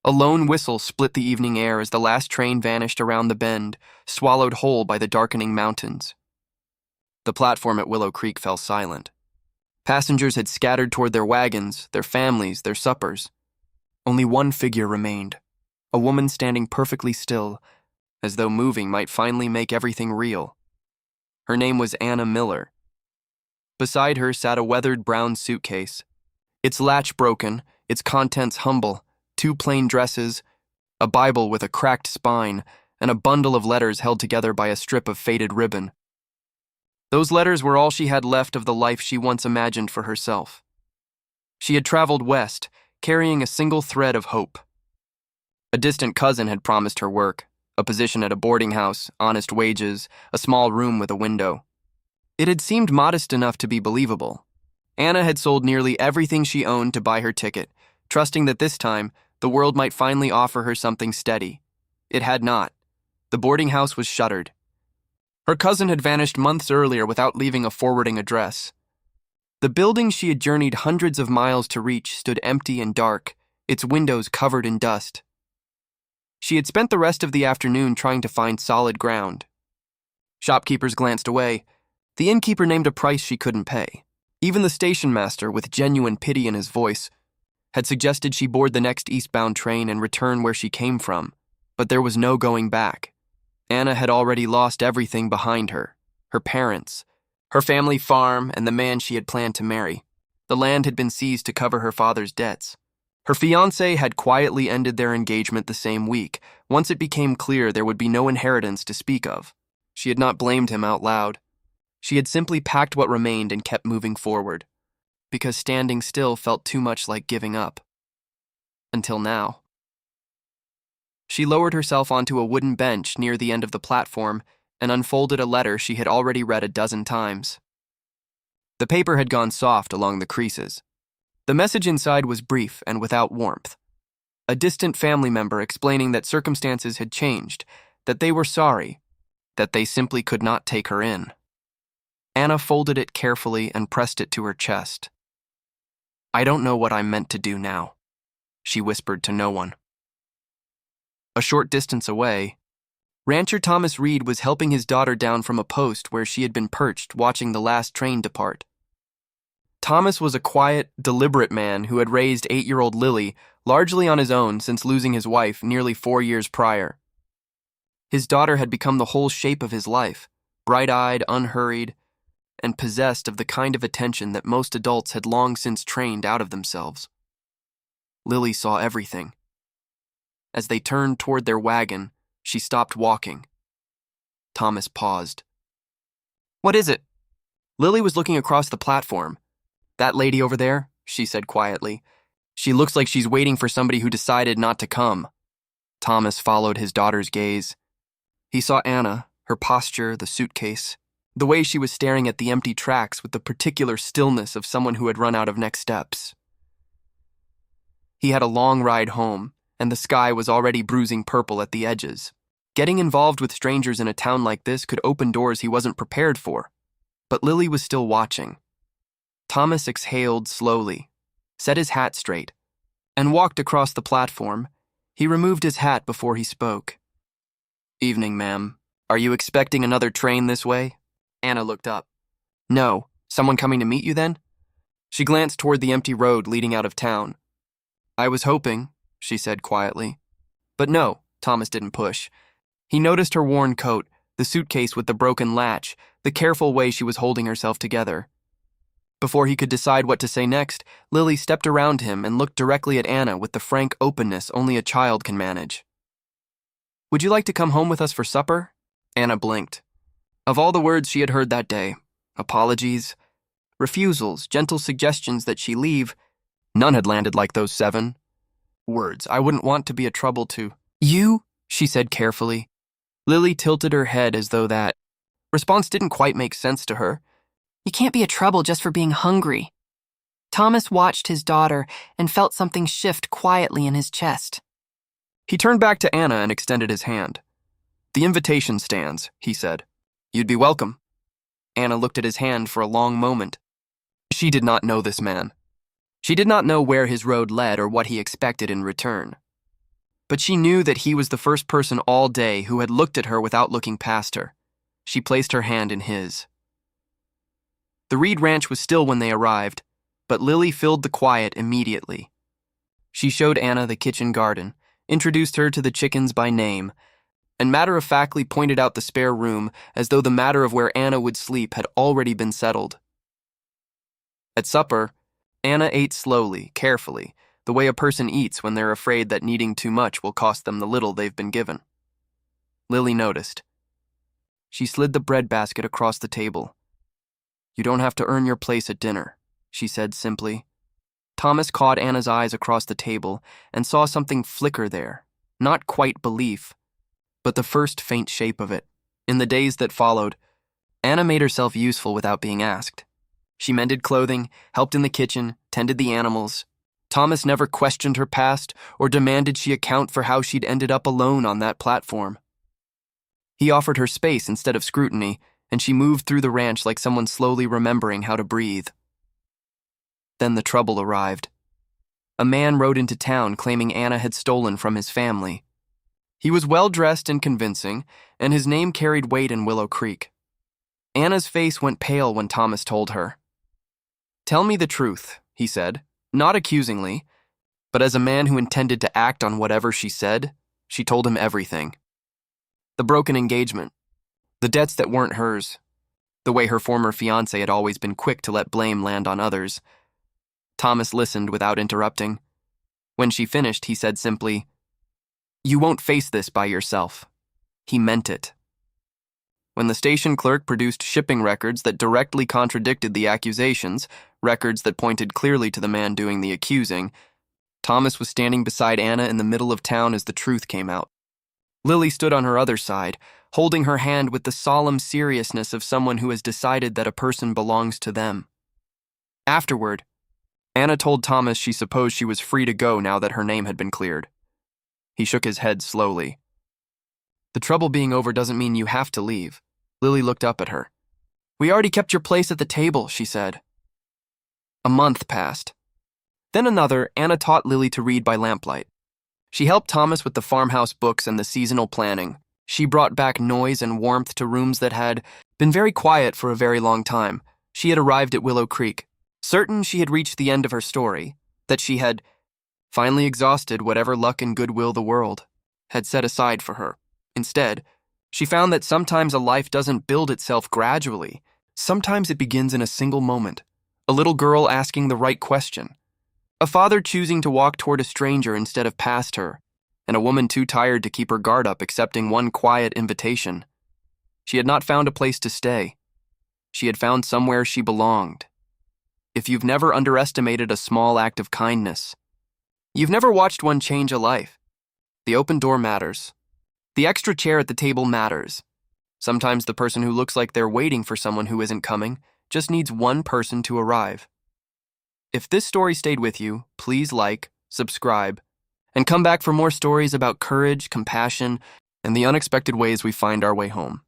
A lone whistle split the evening air as the last train vanished around the bend, swallowed whole by the darkening mountains. The platform at Willow Creek fell silent. Passengers had scattered toward their wagons, their families, their suppers. Only one figure remained, a woman standing perfectly still, as though moving might finally make everything real. Her name was Anna Miller. Beside her sat a weathered brown suitcase, its latch broken, its contents humble, 2 plain dresses, a Bible with a cracked spine, and a bundle of letters held together by a strip of faded ribbon. Those letters were all she had left of the life she once imagined for herself. She had traveled west, carrying a single thread of hope. A distant cousin had promised her work, a position at a boarding house, honest wages, a small room with a window. It had seemed modest enough to be believable. Anna had sold nearly everything she owned to buy her ticket, trusting that this time, the world might finally offer her something steady. It had not. The boarding house was shuttered. Her cousin had vanished months earlier without leaving a forwarding address. The building she had journeyed hundreds of miles to reach stood empty and dark, its windows covered in dust. She had spent the rest of the afternoon trying to find solid ground. Shopkeepers glanced away. The innkeeper named a price she couldn't pay. Even the station master, with genuine pity in his voice, had suggested she board the next eastbound train and return where she came from, but there was no going back. Anna had already lost everything behind her: her parents, her family farm, and the man she had planned to marry. The land had been seized to cover her father's debts. Her fiancé had quietly ended their engagement the same week, once it became clear there would be no inheritance to speak of. She had not blamed him out loud. She had simply packed what remained and kept moving forward, because standing still felt too much like giving up. Until now. She lowered herself onto a wooden bench near the end of the platform and unfolded a letter she had already read a dozen times. The paper had gone soft along the creases. The message inside was brief and without warmth. A distant family member explaining that circumstances had changed, that they were sorry, that they simply could not take her in. Anna folded it carefully and pressed it to her chest. "I don't know what I'm meant to do now," she whispered to no one. A short distance away, rancher Thomas Reed was helping his daughter down from a post where she had been perched watching the last train depart. Thomas was a quiet, deliberate man who had raised 8-year-old Lily largely on his own since losing his wife nearly 4 years prior. His daughter had become the whole shape of his life, bright-eyed, unhurried, and possessed of the kind of attention that most adults had long since trained out of themselves. Lily saw everything. As they turned toward their wagon, she stopped walking. Thomas paused. "What is it?" Lily was looking across the platform. "That lady over there," she said quietly. "She looks like she's waiting for somebody who decided not to come." Thomas followed his daughter's gaze. He saw Anna, her posture, the suitcase, the way she was staring at the empty tracks with the particular stillness of someone who had run out of next steps. He had a long ride home, and the sky was already bruising purple at the edges. Getting involved with strangers in a town like this could open doors he wasn't prepared for, but Lily was still watching. Thomas exhaled slowly, set his hat straight, and walked across the platform. He removed his hat before he spoke. "Evening, ma'am. Are you expecting another train this way?" Anna looked up. "No. Someone coming to meet you then?" She glanced toward the empty road leading out of town. "I was hoping," she said quietly. "But no," Thomas didn't push. He noticed her worn coat, the suitcase with the broken latch, the careful way she was holding herself together. Before he could decide what to say next, Lily stepped around him and looked directly at Anna with the frank openness only a child can manage. "Would you like to come home with us for supper?" Anna blinked. Of all the words she had heard that day, apologies, refusals, gentle suggestions that she leave, none had landed like those 7 words. "I wouldn't want to be a trouble to you," she said carefully. Lily tilted her head as though that response didn't quite make sense to her. "You can't be a trouble just for being hungry." Thomas watched his daughter and felt something shift quietly in his chest. He turned back to Anna and extended his hand. "The invitation stands," he said. "You'd be welcome." Anna looked at his hand for a long moment. She did not know this man. She did not know where his road led or what he expected in return. but she knew that he was the first person all day who had looked at her without looking past her. She placed her hand in his. The Reed Ranch was still when they arrived, but Lily filled the quiet immediately. She showed Anna the kitchen garden, introduced her to the chickens by name, and matter-of-factly pointed out the spare room as though the matter of where Anna would sleep had already been settled. At supper, Anna ate slowly, carefully, the way a person eats when they're afraid that needing too much will cost them the little they've been given. Lily noticed. She slid the bread basket across the table. "You don't have to earn your place at dinner," she said simply. Thomas caught Anna's eyes across the table and saw something flicker there, not quite belief, but the first faint shape of it. In the days that followed, Anna made herself useful without being asked. She mended clothing, helped in the kitchen, tended the animals. Thomas never questioned her past or demanded she account for how she'd ended up alone on that platform. He offered her space instead of scrutiny, and she moved through the ranch like someone slowly remembering how to breathe. Then the trouble arrived. A man rode into town claiming Anna had stolen from his family. He was well-dressed and convincing, and his name carried weight in Willow Creek. Anna's face went pale when Thomas told her. "Tell me the truth," he said, not accusingly, but as a man who intended to act on whatever she said, she told him everything. The broken engagement, the debts that weren't hers, the way her former fiancé had always been quick to let blame land on others. Thomas listened without interrupting. When she finished, he said simply, "You won't face this by yourself." He meant it. When the station clerk produced shipping records that directly contradicted the accusations, records that pointed clearly to the man doing the accusing, Thomas was standing beside Anna in the middle of town as the truth came out. Lily stood on her other side, holding her hand with the solemn seriousness of someone who has decided that a person belongs to them. Afterward, Anna told Thomas she supposed she was free to go now that her name had been cleared. He shook his head slowly. "The trouble being over doesn't mean you have to leave." Lily looked up at her. "We already kept your place at the table," she said. A month passed. Then another. Anna taught Lily to read by lamplight. She helped Thomas with the farmhouse books and the seasonal planning. She brought back noise and warmth to rooms that had been very quiet for a very long time. She had arrived at Willow Creek, certain she had reached the end of her story, that she had finally exhausted whatever luck and goodwill the world had set aside for her. Instead, she found that sometimes a life doesn't build itself gradually. Sometimes it begins in a single moment. A little girl asking the right question. A father choosing to walk toward a stranger instead of past her. And a woman too tired to keep her guard up accepting one quiet invitation. She had not found a place to stay. She had found somewhere she belonged. If you've never underestimated a small act of kindness, you've never watched one change a life. The open door matters. The extra chair at the table matters. Sometimes the person who looks like they're waiting for someone who isn't coming just needs one person to arrive. If this story stayed with you, please like, subscribe, and come back for more stories about courage, compassion, and the unexpected ways we find our way home.